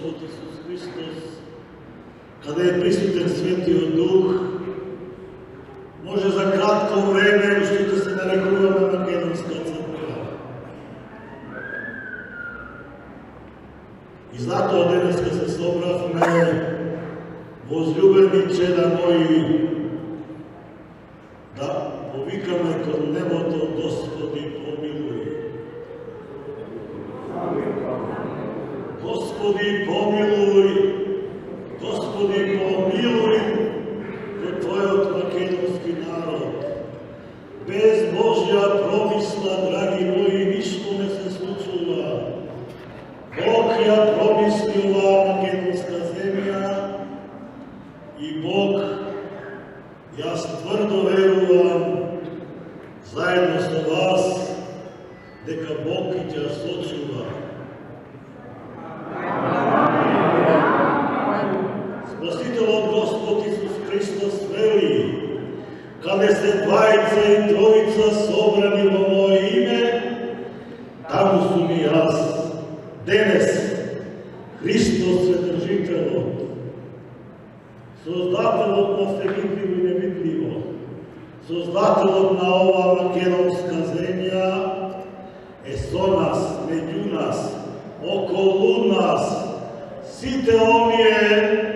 Господ Исус Христос, kada je prisutan Svetio Duh, može za kratko vreme uštiti se narekujemo Makedonska crkva. I zato danas kad se sobrahme, возлюбени чеда мои, да повикаме кон небото, Господи, помилуй. Господи, помилуй, Господи, помилуй пред Твојот македонски народ. Без Божја промисла, драги мои, ништо не се случува. Бог ја промисли оваа македонска земја и Бог, јас тврдо верувам, заедно со вас, дека Бог ќе ја сочува. Спасителот Господ Исус Христос вели, каде се двајца и тројца собрани во Моје име, таму сум и јас. Денес, Христос Вседржителот, Создателот на се видливо и невидливо, Создателот на оваа македонска земја, е со нас, меѓу нас, околу нас, сите оние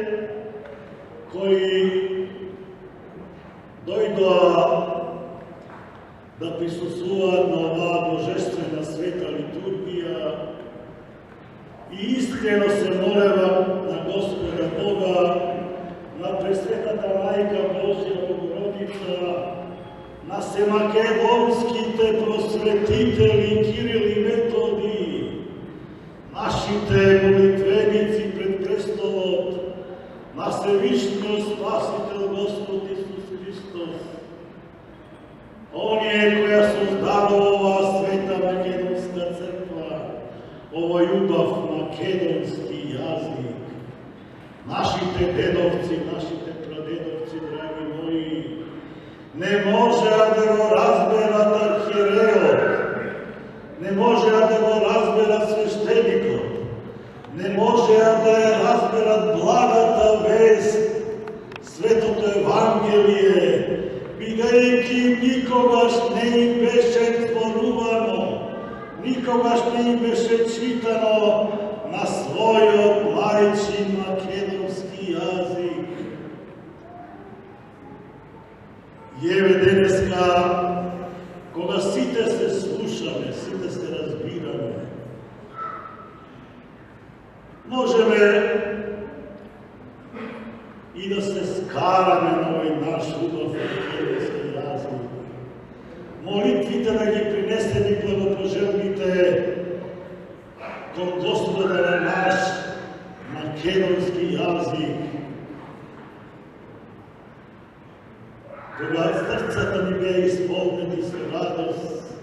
кои дојдоа да присуствуваат на оваа божествена света литургија и искрено се молева на Господа Бога, на Пресветата Мајка Божја Богородица, на семакедонските просветители Кирил и Методи, нашите молитвеници пред престолот, на Всевишниот Спасител Господ Исус Христос, оние која создадува оваа света македонска црква, овој убав македонски јазик, нашите дедовци, нашите прадедовци, драги мои, не можеа да го разберат архиереот, не можеа да го разберат свештеникот, не можеа да ја разберат благата вест, Светото Евангелие, бидејќи никогаш не им беше зборувано, никогаш не им беше читано на својот мајчин македонски јазик. И еве денеска, кога сите се слушаме, сите се разбираме, можеме и да се скараме на овој наш убав македонски јазик. Молитвите да ги принесени благопожелните кон Господа на наш македонски јазик. Кога срцата ни беа исполнени со радост,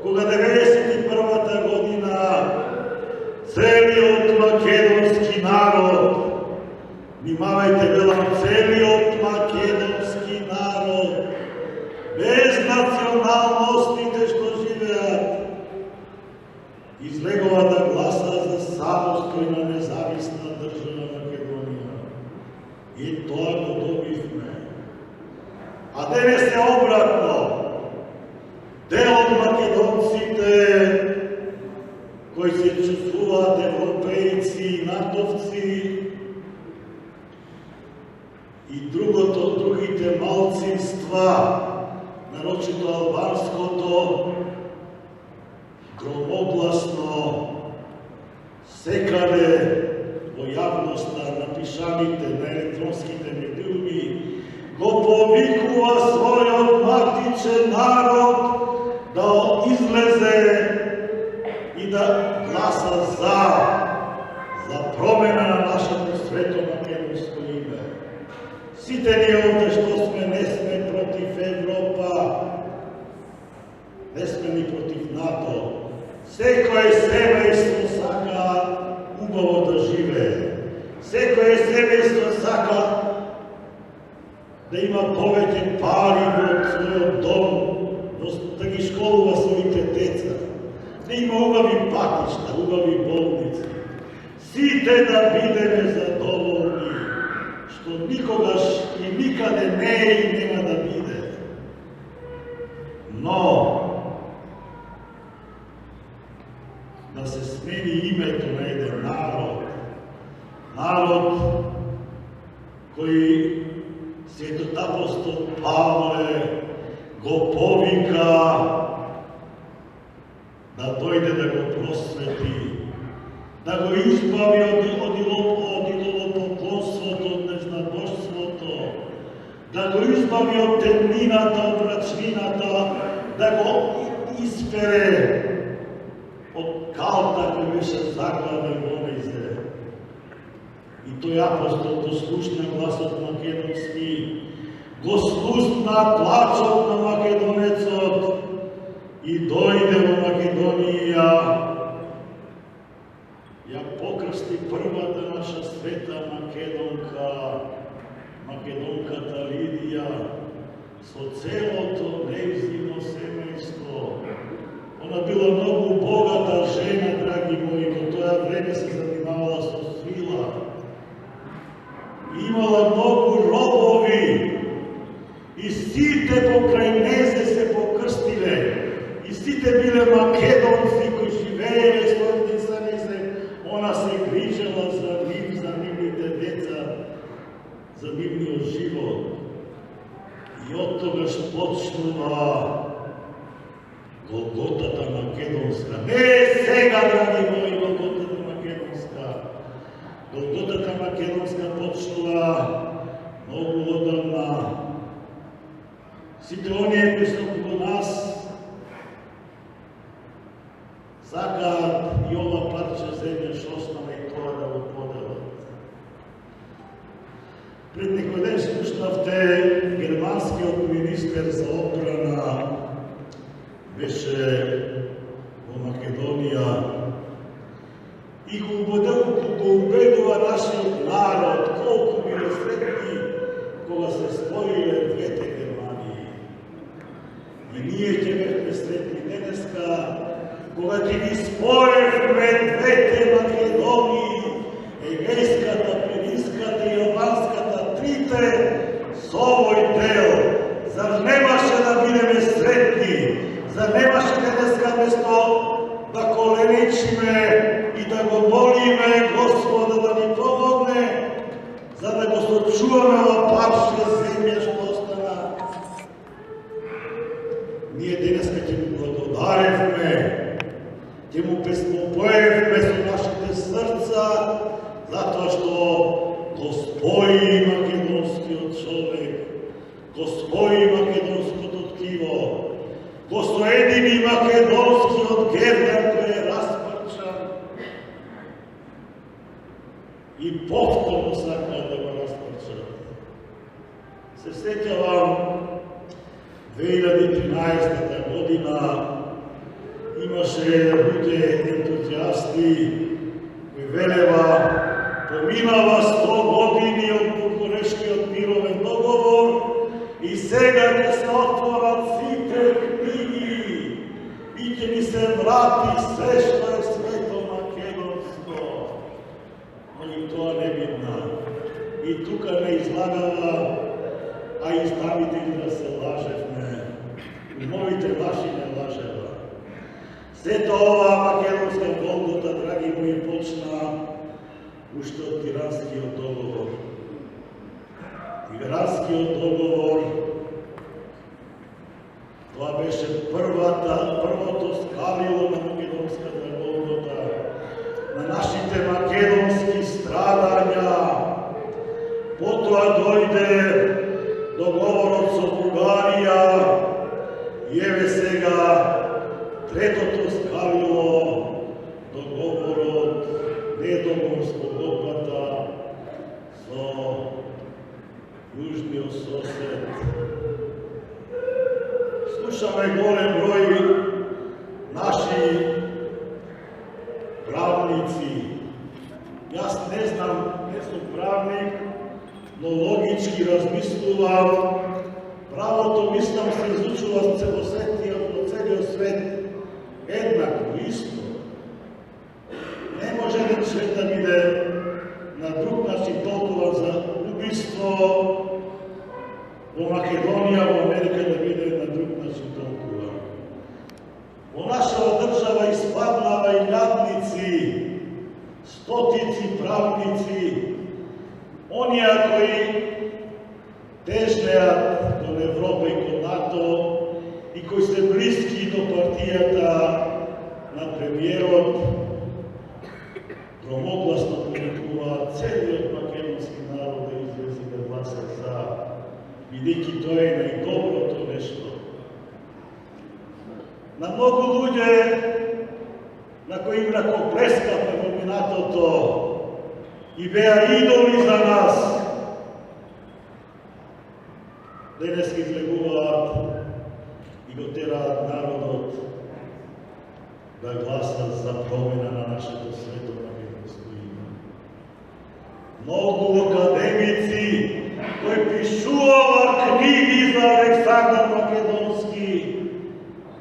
кога 91-та година целиот македонски народ, внимавајте, велам, целиот македонски народ, без националностите што живеат, излегува да гласа за самостојна независна држава Македонија. И тоа го добивме. А денес е обратно. Дел од македонците кои се чувствуваат европејци и натовци и другите малцинства, нарочито албанското, громогласно, секаде во јавноста, на пишаните, на електронските медиуми, го повикува својот матичен народ да излезе и да гласа за промена на нашето свето македонско име. Сите ние овде што сме, не сме против Европа, не сме ни против НАТО. Секој семејство сака убаво да живее. Секој семејство сака да има повеќе пари во својот дом, да ги школува своите деца, да има убави патишта, убави болници. Сите сите да бидеме задоволни, што никогаш и никаде не е и нема да биде. Но да се смени името на еден народ кој светот апостол Павле го повика да дојде да го просвети, да го избави од идолопоклонството, од незнабожството, да го избави од темнината, од мрачнината, да го изпере од калта кој беше заглавен во онези. И тој апостол го слушна гласот македонски, го слушна плачот на македонецот и дојде во Македонија. Ја покрсти првата наша света македонка, македонката Лидија, со целото нејзино семејство. Она била многу богата жена, драги мои, во тоа време се занимавала со свила. Имала многу робови и сите покрај незе се покрстиле. И сите биле македонци кои живееле своите семејства. Она се грижела за нив, за нивните деца, за нивниот живот. И од тогаш почнува Голготата македонска. Не е сега, драги мои, Голготата македонска. Голготата македонска почнува многу одамна. Сите оние кои се околу нас сакаат и ова парче земја што остана и тоа да го поделат. Пред некој ден слушнавте германскиот министер за одбрана беше во Македонија и го убедува нашиот народ колку биле сретни кога се споиле двете Германии. И ние ќе бевме сретни денеска кога ќе ги споевме двете Македонии, Егејската, Пиринската и Албанската, трите со овој дел. Зар немаше да бидеме сретни? Зар немаше денеска место да коленичиме и да го молиме Господа да ни помогне, за да го сочуваме ова парче земја што остана? Ние денеска ќе му благодаревме, ќе му песнопоевме со нашите срца, затоа што го спои македонскиот човек, го спои македонското ткиво, го соедини македонскиот гердан кој е распрчан и повторно сакаат да го распрчат. Се сеќавам 2013 година имаше луѓе ентузијасти кои велева поминава 100 години од Букурешкиот мировен договор и сега ќе се отворат сите книги и ќе ни се врати се што е свето македонско. Но и тоа не видна. И тука не излагала, а изданители да се лажевме. Умовите ваши не лажева. Сето ова македонска Голгота, драги мои, почна уште од Тиранскиот договор. Тиранскиот договор, тоа беше првото скалило на македонската Голгота, на нашите македонски страдања. Потоа дојде договорот со Бугарија и еве сега третото скалило, договорот, не договор с Погодбата, со Јужниот сосед. Слушаме голем број наши правници. Јас не знам, не сум правник, но логички размислувам. Правото, мислам, се изучува во целиот свет еднакво, исто. Не може еден свет да биде во Македонија, во Америка да биде на друг начин толкова. Во нашава држава испаднава и јадници, стотици правници, онија кои тежнеат кон Европа и кон НАТО и кои се блиски до партијата на премиерот, громогласно повикуваат целиот македонски народ да излезе да гласа за, бидејќи тоа е најдоброто нешто. На многу луѓе на кои им ракоплескавме во минатото и беа идоли за нас, денес ги излегуваат и го тераат народот да гласа за промена на нашето свето македонско име. Многу академици кои пишуваат книги за Александар Македонски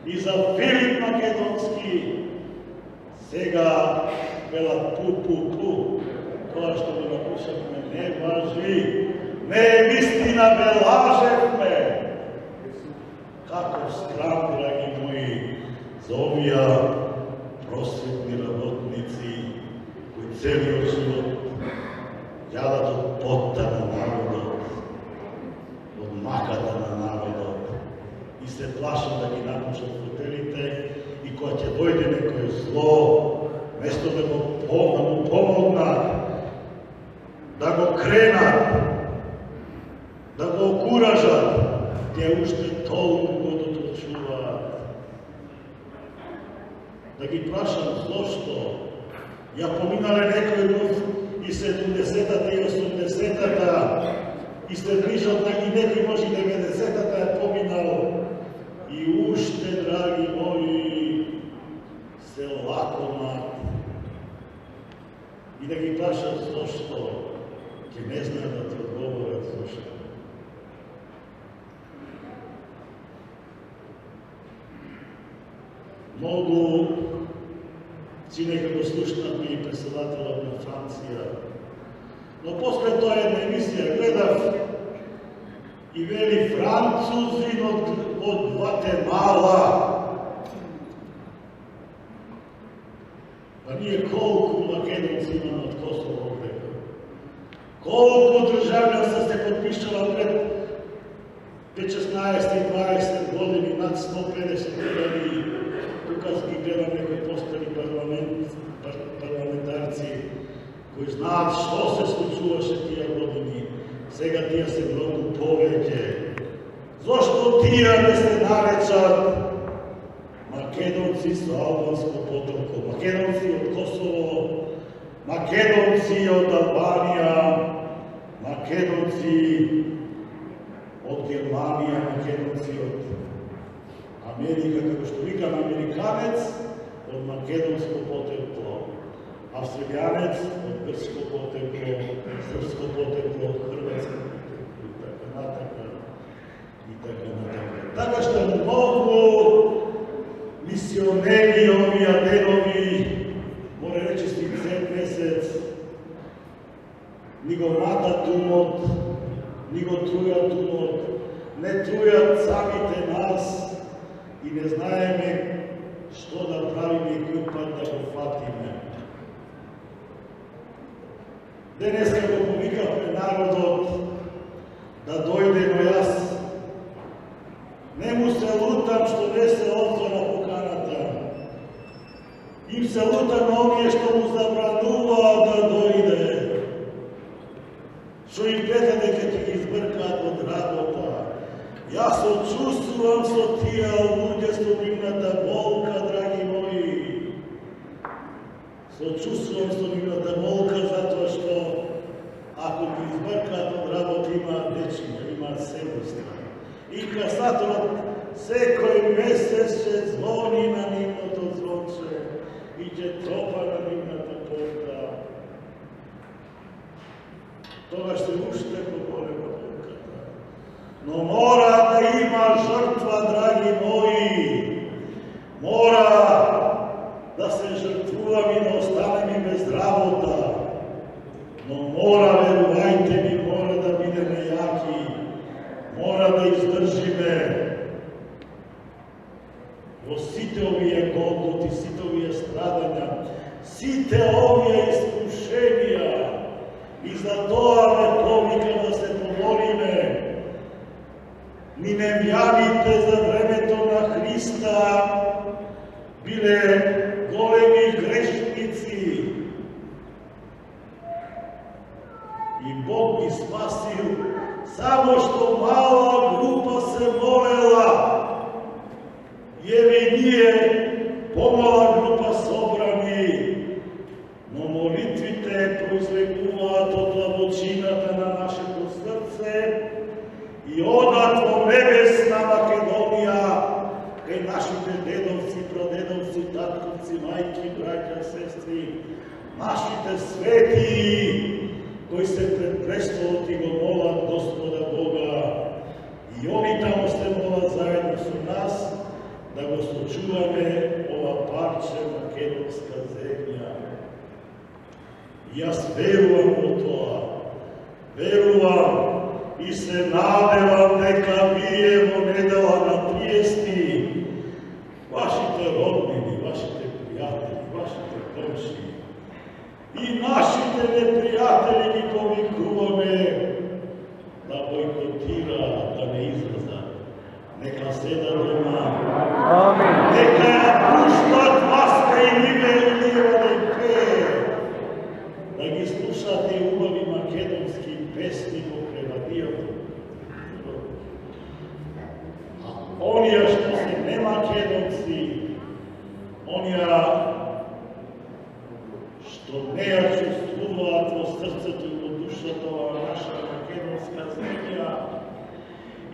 и за Филип Македонски, сега велат пу, тоа што го напишавме не важи, не е вистина, бе лажевме. Каков срам, драги мои, за овие просветни работници кои целиот живот јадат од потта на народот, од маката на народот и се плашат да ги напушат фотелите и кога ќе дојде некој зло, место да му помогнат, да го кренат, да го окуражат, те уште толку го доточуваат. Да ги прашам зошто ја поминале некој год и 70-та и 80-та и се ближат на и некој може 90-та е поминал и уште, драги мои, се лакомат. И да ги прашам зошто, ќе не знаат да ти одговорат зошто. Многу нека го слушнат и председателот на Франција. Но после тоа една емисија гледав и вели французин од Гватемала. Па ние колку македонци имаме од Косово овдека? Колку државјанства се подпишала пред 16 и 20 години, над 150.000. Тука ги гледам некои постари парламентарци кои знаат што се случуваше тие години. Сега тие се многу повеќе. Зошто тие не се наречат македонци со албанско потокло, македонци од Косово, македонци од Албанија, македонци од Германија, македонци од Америка, како што викам, американец од македонско потекло, австралијанец од грчко потекло, српско потекло, хрватско потекло и така натака. Така што многу мисионери овие денови, море речи сцен месец, ни го матат умот, ни го трујат умот, не трујат самите нас, и не знаеме што да правиме и кој пат да го фатиме. Денеска го повикавме народот да дојде, но јас не му се лутам што не се отвора поканата. Им се лутам на оние што му забрануваат да дојде, што им гледа дека ќе ги избркаат од работа. Јас очувствувам со тие луѓе со нивната болка, драги мои. Сочувствувам со нивната болка затоа што ако ги избркаат од работа имаат дечиња, имаат семејства. И касаторот секој месец ќе звони на нивното звонче и ќе тропа на нивната порта. Тоа ще уште поголема болката. Но мора да има жртва, драги мои. Мора да се жртвуваме и да останеме без работа. Но мора, верувајте ми, мора да бидеме јаки. Мора држиме во сите овие голготи, сите овие страдања, сите овие искушенија. И за тоа ве повика да се помолиме. Ниневјаните за времето на Христа биле големи грешници. И Бог ги спасил, само што мала група се молела. Еве и ние помала група собрани, но молитвите произлегуваат од длабочината на нашето срце и одат во небесна Македонија, кај нашите дедовци, прадедовци, татковци, мајки, браќа, сестри, нашите свети, кои се пред престолот и го молат Господа Бога. И они тамо се молат заедно со нас, да го сочуваме ова парче македонска земја. Јас верувам во тоа, верувам и се надевам дека вие во недела на 30 вашите роднини, вашите пријатели, вашите комши и нашите непријатели ги повикуваме да бойкотираат, да не излезат. Нека седат дома. Нека ја пуштат маска и ниве и нива да им пее. Да ги слушат и убави македонски песни покрај радиото. А онија што се не македонци, онија што не ја чувствуваат во срцето и во душата ова наша македонска земја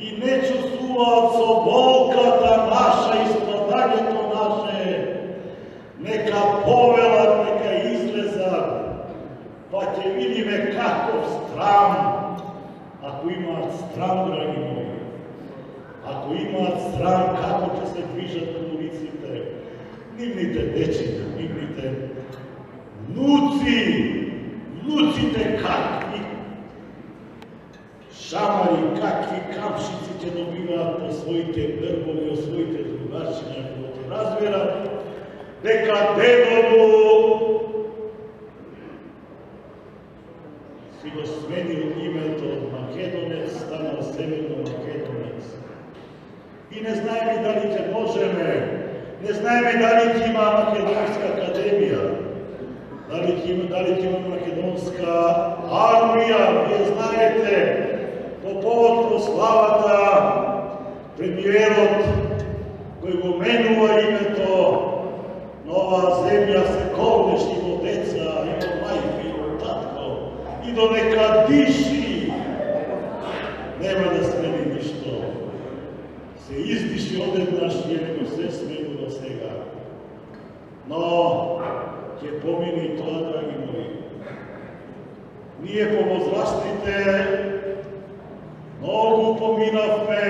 и не чувствуваат со болката наша и страдањето наше, нека повелат, нека излезат, па ќе видиме каков страм, ако имаат страм, драги мои, ако имаат страм, како ќе се движат по улиците, нивните дечица, нивните внуците какви шамари, какви камшици ќе добиваат по своите грбови, од своите другарчиња, кога ќе разберат дека дедо си го сменил името од македонец, станал северно македонец. И не знаеме дали ќе можеме, не знаеме дали ќе има македонска академија, дали ќе има македонска армија. Вие знаете, по повод прославата, премиерот кој го менува името на оваа земја се колнеш и во деца, и во мајка, и во татко, и до нека диши. Нема да смени ништо. Се издиши одеднаш и не го се сменува сега. Но ќе помине и тоа, драги мои. Ние повозрастните многу поминавме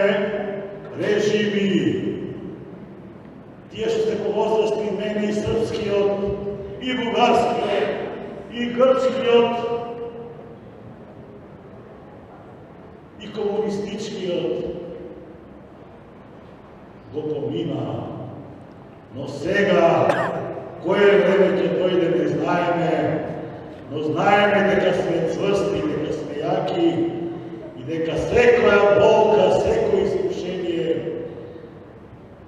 режими. Тие што се повозрастни, мене и српскиот, и бугарскиот, и грчкиот, и комунистичкиот, го помина. Но сега, кое време ќе дојде, не знаеме, но знаеме дека сме цврсти, дека сме јаки и дека секоја болка, секој искушение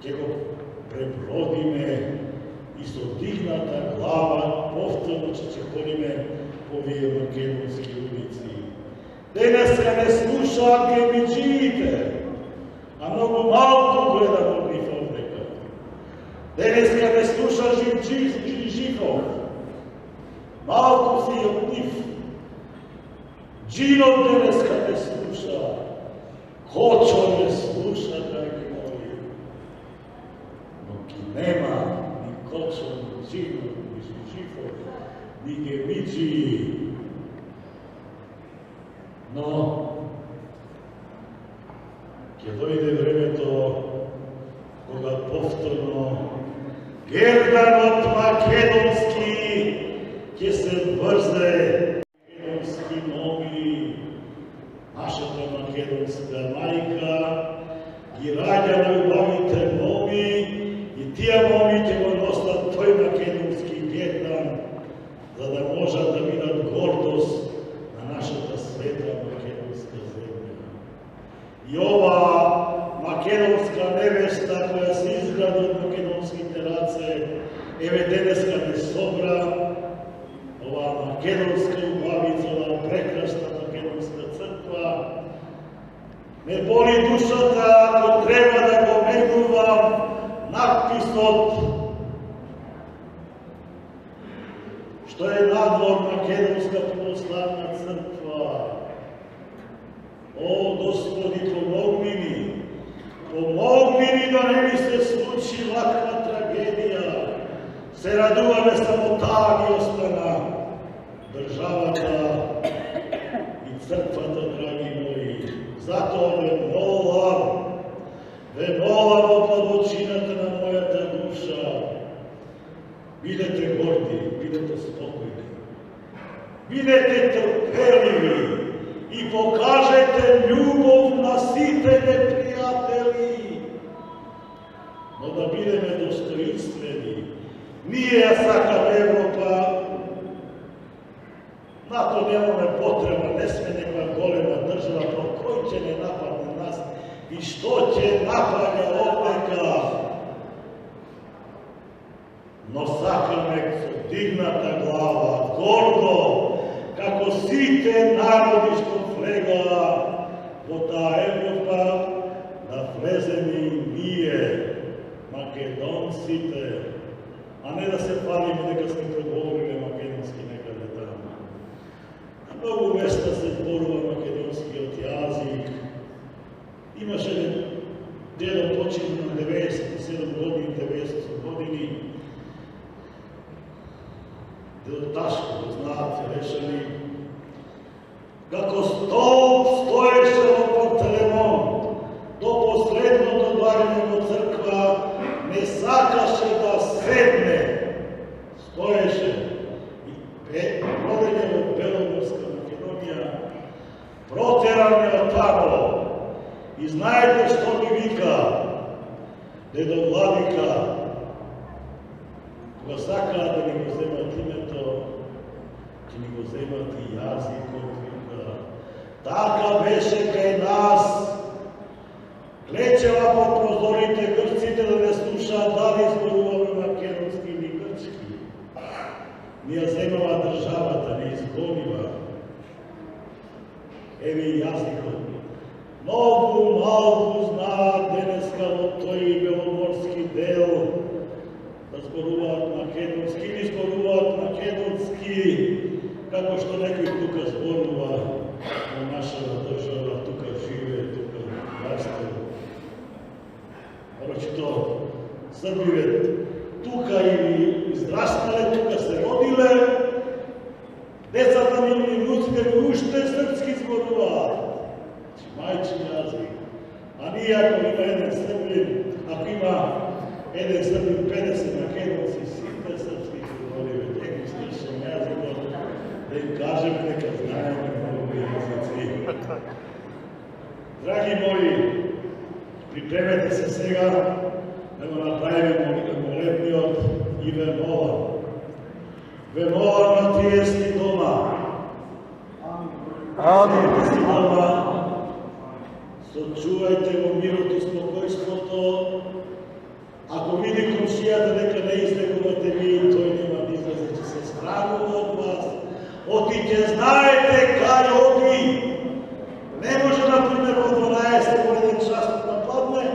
ќе го пребродиме и со дигната глава повторно ќе ходиме по овие македонски улици. Денеска не слушаат гемиджиите, а многу малку гледам од нив овдека. Денеска не слуша Живов, малку си од нив. Джинов денеска не слуша, Кочо не слуша, драги мои. Но ги нема ни Кочо, ни Джинов, ни Живов, ни гемиджи. Но ќе дојде времето кога повторно герданот македонски ќе се врзе, македонски ноги, нашата македонска мајка гордост на нашата света македонска земја. И ова македонска невеста која се изгради од македонските раце, еве денеска не собра ова македонска убавица, ова прекрасна македонска црква. Ме боли душата ако треба да го менувам надписот што е надвор македонска православна црква. О, Господи, помогни ми да не ми се случи ваква трагедија. Се радуваме само таа ги остана државата и црквата, драги мои. Затоа ве молам од длабочината на мојата душа. Бидете горди, бидете спокојни, бидете трпеливи и покажете љубов на сите непријатели, но да бидеме достоинствени. Ние ја сакаме Европа, на то немаме потреба, не сме некоја голема држава, но кој ќе не нападне нас и што ќе напаѓа овдека? Но сакаме со дигната глава, гордо, како сите народи што влегаа во таа Европа, да влеземе и ние, македонците, а не да се палиме дека сме проговориле македонски некаде таму. На многу места се зборува македонскиот јазик. Имаше дедо почина на 97 години, 90 години. Дедо Ташко, го знаат, се решали. Како столб стоеше во Пантелеймон, до последното барење во црква, не сакаше да седне. Стоеше и продење во Белогорска Македонија, протеран од тамо. И знаете што ми вика дедо Владика, кога сакаат да ни го земат името, ќе ни го земат и јазикот, вика. Така беше кај нас. Клечева по прозорите грците да не слушаат дали зборуваме македонски или грчки. Ни ја земава државата, не изгонива. Еве и јазикот. Многу малку знаат денеска во тој беломорски дел да зборуваат македонски или зборуваат македонски, како што некој тука зборува во нашата држава, тука живее, тука расте. Порочито Србиве тука или израснале, тука се родиле, децата ми и внуците ми уште српски зборуваат. Мајчин јазик. А ние ако има еден срблин, ако има еден срблин 50 македонци, сите српски говориме, теки слушам јазикот, да им кажеме дека знаеме многу јазици. Драги мои, припремете се сега да го направиме молебниот и ве молам. Ве молам на тие си дома. Амин. Си дома. Сочувајте го мирот и спокојството. Ако види комшијата дека не излегувате ви, тој нема да излезе, че се стравува од вас. Оти ќе знаете кај оди. Не може, например, во 12 во еден час на пладне,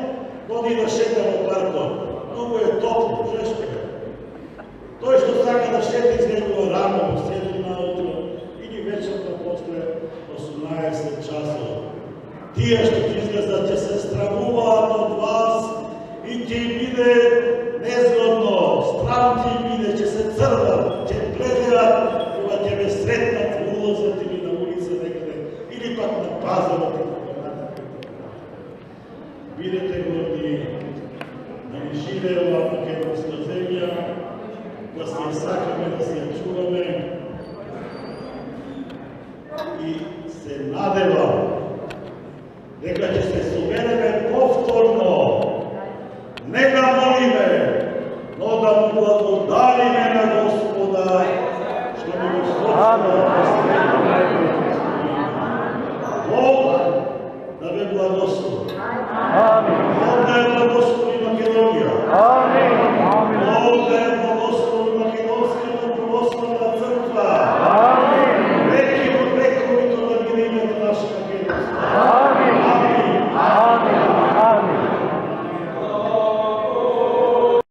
оди да шета во паркот. Многу е топло, жешко е. Тој што сака да шета излегува рано, во 7 наутро, или вечерта после 18 часот. Тие што ќе излезат ќе се стравуваат од вас и ќе им биде незгодно, страм ќе им биде, ќе се црват, ќе гледаат кога ќе ме сретнат во улазот или на улица некаде, или пак на пазарот и така натаму. Бидете горди, да ни живее ова македонска земја, да се ја сакаме, да се ја чуваме и се надевам дека ќе се собереме повторно, не да молиме, но да му благодариме на Господа, што ни го сочува. Тебе благослови.